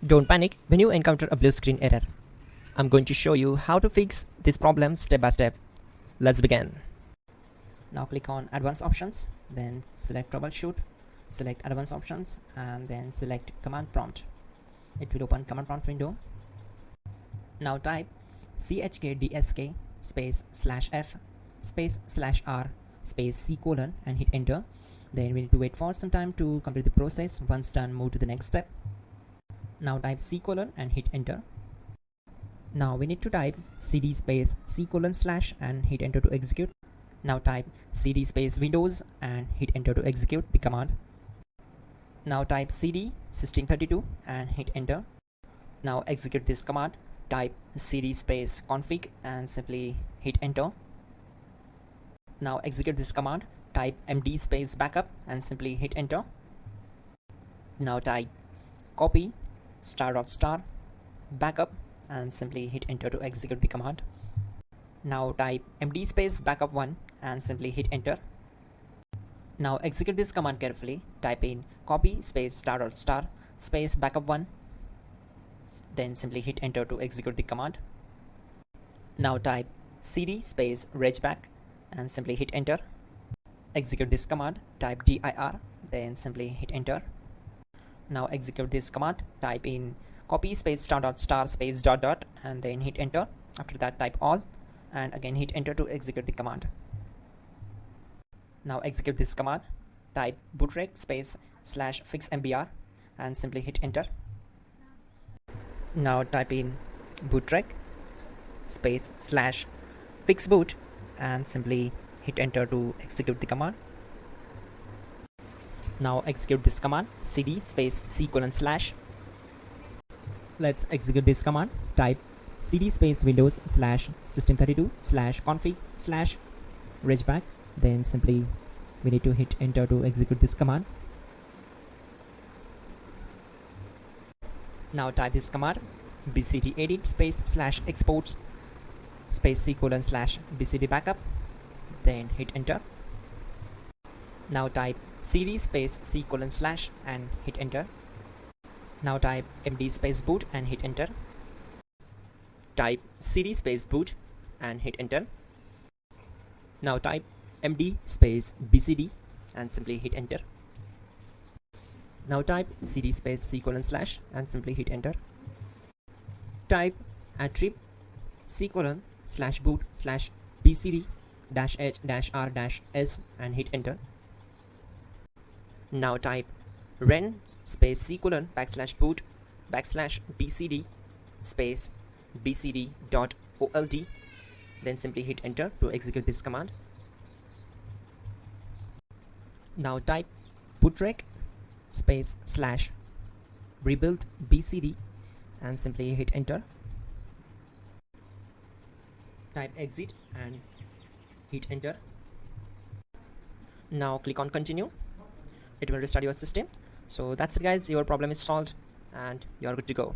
Don't panic when you encounter a blue screen error. I'm going to show you how to fix this problem step by step. Let's begin. Now click on Advanced Options, then select Troubleshoot, select Advanced Options, and then select Command Prompt. It will open Command Prompt window. Now type chkdsk space /f space /r space c colon and hit enter. Then we need to wait for some time to complete the process. Once done, move to the next step. Now type c colon and hit enter. Now we need to type cd space c colon / and hit enter to execute. Now type cd space windows and hit enter to execute the command. Now type cd system32 and hit enter. Now execute this command. Type cd space config and simply hit enter. Now execute this command. Type md space backup and simply hit enter. Now type copy ** backup and simply hit enter to execute the command. Now type md space backup1 and simply hit enter. Now execute this command carefully. Type in copy space ** space backup1, then simply hit enter to execute the command. Now type cd space regback and simply hit enter. Execute this command. Type dir, then simply hit enter. Now execute this command. Type in copy space ** space ... and then hit enter. After that type all and again hit enter to execute the command. Now execute this command. Type bootrec space /fixmbr and simply hit enter. Now type in bootrec space /fixboot and simply hit enter to execute the command. Now execute this command cd space c colon /. Let's execute this command. Type cd space windows /system32 /config /regback, then simply we need to hit enter to execute this command. Now type this command bcd edit space /exports space c colon /bcd backup, then hit enter. Now type cd space c colon / and hit enter. Now type md space boot and hit enter. Type cd space boot and hit enter. Now type md space bcd and simply hit enter. Now type cd space c colon / and simply hit enter. Type attrib c colon /boot /bcd -h -r -s and hit enter. Now type ren space c colon \boot \bcd space bcd.old, then simply hit enter to execute this command. Now type bootrec space /rebuild bcd and simply hit enter. Type exit and hit enter. Now click on continue. It will restart your system. So that's it guys, your problem is solved and you're good to go.